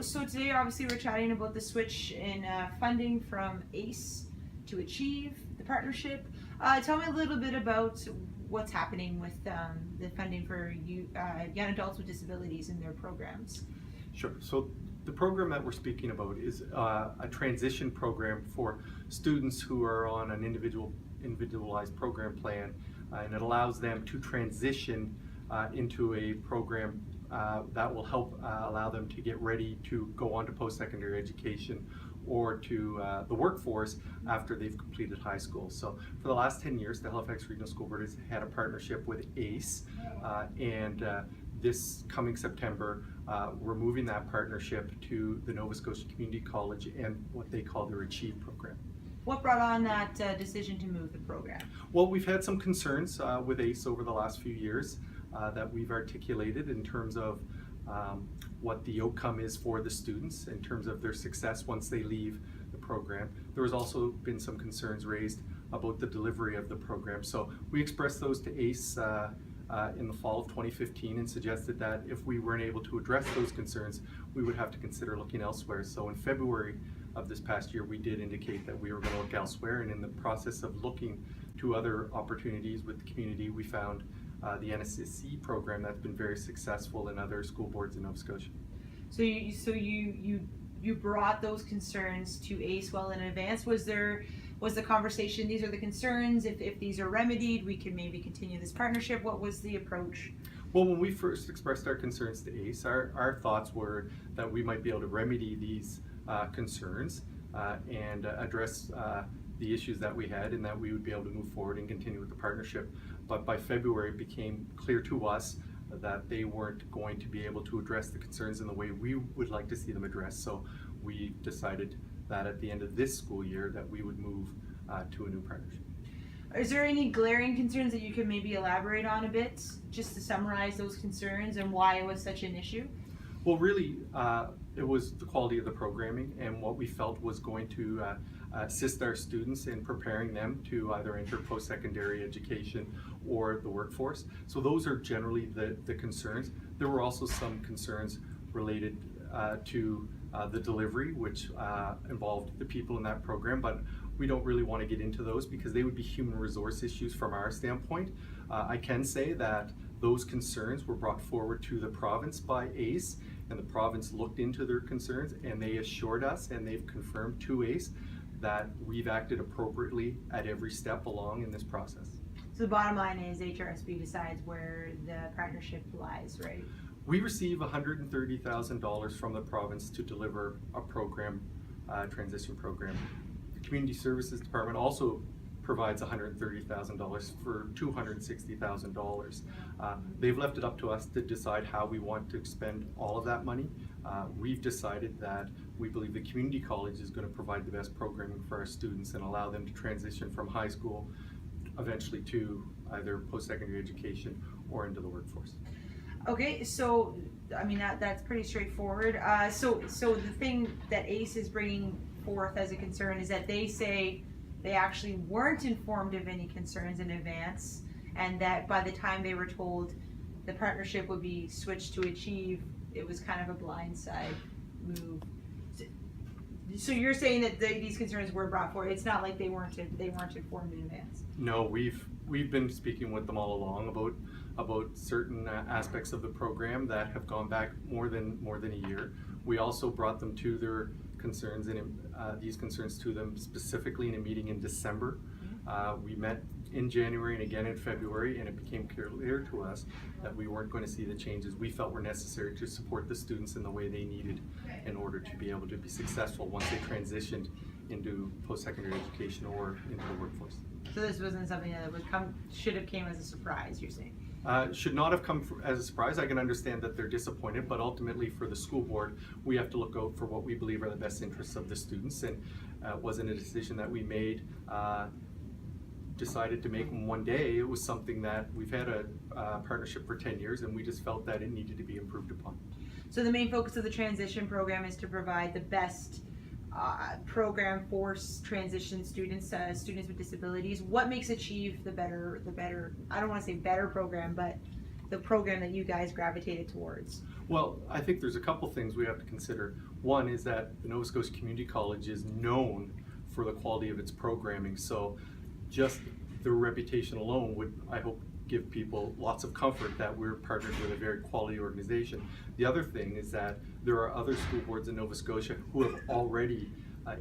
So today obviously we're chatting about the switch in funding from ACE to ACHEV, the partnership. Tell me a little bit about what's happening with the funding for young adults with disabilities in their programs. Sure. So the program that we're speaking about is a transition program for students who are on an individualized program plan, and it allows them to transition into a program that will help allow them to get ready to go on to post-secondary education or to the workforce after they've completed high school. So for the last 10 years, the Halifax Regional School Board has had a partnership with ACE, and this coming September, we're moving that partnership to the Nova Scotia Community College and what they call their ACHEV program. What brought on that decision to move the program? Well, we've had some concerns with ACE over the last few years that we've articulated in terms of what the outcome is for the students in terms of their success once they leave the program. There has also been some concerns raised about the delivery of the program. So we expressed those to ACE in the fall of 2015 and suggested that if we weren't able to address those concerns, we would have to consider looking elsewhere. So in February of this past year, we did indicate that we were going to look elsewhere, and in the process of looking to other opportunities with the community, we found the NSSC program that's been very successful in other school boards in Nova Scotia. So you brought those concerns to ACE well in advance. Was the conversation, these are the concerns, if these are remedied, we can maybe continue this partnership? What was the approach? Well, when we first expressed our concerns to ACE, our thoughts were that we might be able to remedy these concerns and address the issues that we had, and that we would be able to move forward and continue with the partnership. But by February, it became clear to us that they weren't going to be able to address the concerns in the way we would like to see them addressed. So we decided that at the end of this school year that we would move to a new partnership. Is there any glaring concerns that you could maybe elaborate on a bit, just to summarize those concerns and why it was such an issue? Well, really, it was the quality of the programming and what we felt was going to assist our students in preparing them to either enter post-secondary education or the workforce. So those are generally the concerns. There were also some concerns related to the delivery, which involved the people in that program, but we don't really want to get into those because they would be human resource issues from our standpoint. I can say that those concerns were brought forward to the province by ACE, and the province looked into their concerns, and they assured us, and they've confirmed to ACE, that we've acted appropriately at every step along in this process. So the bottom line is HRSB decides where the partnership lies, right? We receive $130,000 from the province to deliver a program, transition program. The Community Services Department also provides $130,000 for $260,000. They've left it up to us to decide how we want to expend all of that money. We've decided that we believe the community college is going to provide the best programming for our students and allow them to transition from high school eventually to either post-secondary education or into the workforce. Okay, so I mean that's pretty straightforward. So the thing that ACE is bringing forth as a concern is that they say they actually weren't informed of any concerns in advance, and that by the time they were told the partnership would be switched to ACHEV, it was kind of a blindside move. So you're saying that these concerns were brought forward. It's not like they weren't informed in advance. No, we've been speaking with them all along about certain aspects of the program that have gone back more than a year. We also brought them to their concerns and these concerns to them specifically in a meeting in December. We met in January and again in February, and it became clear to us that we weren't going to see the changes we felt were necessary to support the students in the way they needed in order to be able to be successful once they transitioned into post-secondary education or into the workforce. So this wasn't something that should have came as a surprise, you're saying? Should not have come as a surprise. I can understand that they're disappointed, but ultimately for the school board, we have to look out for what we believe are the best interests of the students, and it wasn't a decision that we made, decided to make in one day. It was something that we've had a partnership for 10 years, and we just felt that it needed to be improved upon. So the main focus of the transition program is to provide the best program for transition students, students with disabilities. What makes ACHEV the better, I don't want to say better program, but the program that you guys gravitated towards? Well, I think there's a couple things we have to consider. One is that the Nova Scotia Community College is known for the quality of its programming, so just their reputation alone would, I hope, give people lots of comfort that we're partnered with a very quality organization. The other thing is that there are other school boards in Nova Scotia who have already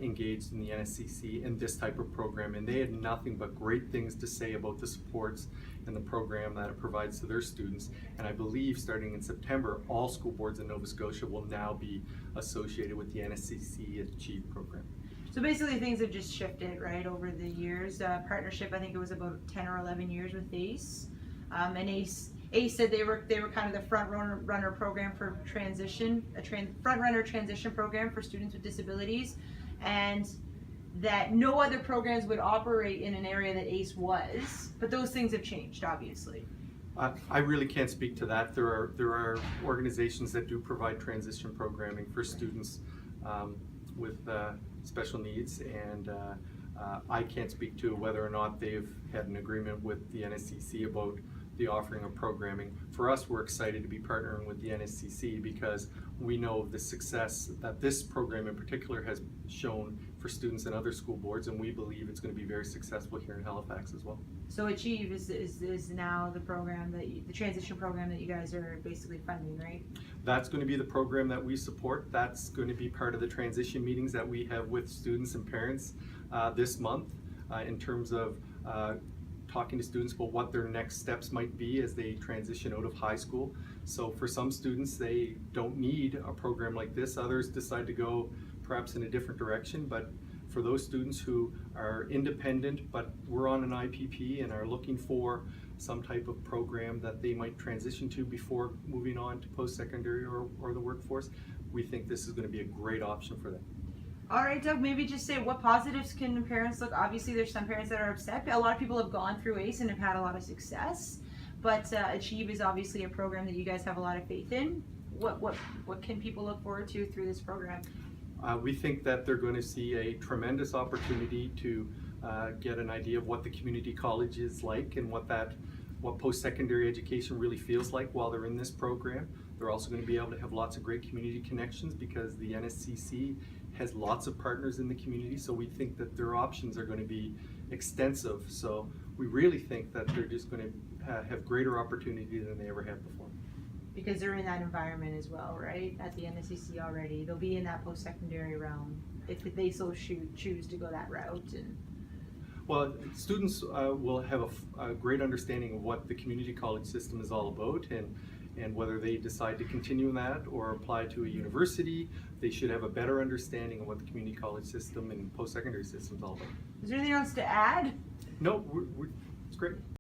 engaged in the NSCC in this type of program, and they had nothing but great things to say about the supports and the program that it provides to their students. And I believe starting in September, all school boards in Nova Scotia will now be associated with the NSCC ACHEV program. So basically things have just shifted, right, over the years. Partnership, I think it was about 10 or 11 years with ACE. And ACE said they were kind of the front runner program for transition, front runner transition program for students with disabilities, and that no other programs would operate in an area that ACE was, but those things have changed, obviously. I really can't speak to that. There are organizations that do provide transition programming for students with special needs, and I can't speak to whether or not they've had an agreement with the NSCC about the offering of programming. For us, we're excited to be partnering with the NSCC because we know the success that this program in particular has shown for students in other school boards, and we believe it's going to be very successful here in Halifax as well. So ACHEV is now the program the transition program that you guys are basically funding, right? That's going to be the program that we support. That's going to be part of the transition meetings that we have with students and parents this month in terms of talking to students about what their next steps might be as they transition out of high school. So for some students, they don't need a program like this. Others decide to go perhaps in a different direction. But for those students who are independent, but we're on an IPP and are looking for some type of program that they might transition to before moving on to post-secondary or the workforce, we think this is going to be a great option for them. All right, Doug, maybe just say what positives can parents look. Obviously, there's some parents that are upset. A lot of people have gone through ACE and have had a lot of success, but ACHEV is obviously a program that you guys have a lot of faith in. What can people look forward to through this program? We think that they're going to see a tremendous opportunity to get an idea of what the community college is like and what post-secondary education really feels like while they're in this program. They're also going to be able to have lots of great community connections because the NSCC has lots of partners in the community, so we think that their options are going to be extensive. So we really think that they're just going to have greater opportunity than they ever have before. Because they're in that environment as well, right? At the NSCC already. They'll be in that post-secondary realm if they so choose to go that route. And well, students will have a great understanding of what the community college system is all about, and whether they decide to continue in that or apply to a university, they should have a better understanding of what the community college system and post-secondary system is all about. Is there anything else to add? No, it's great.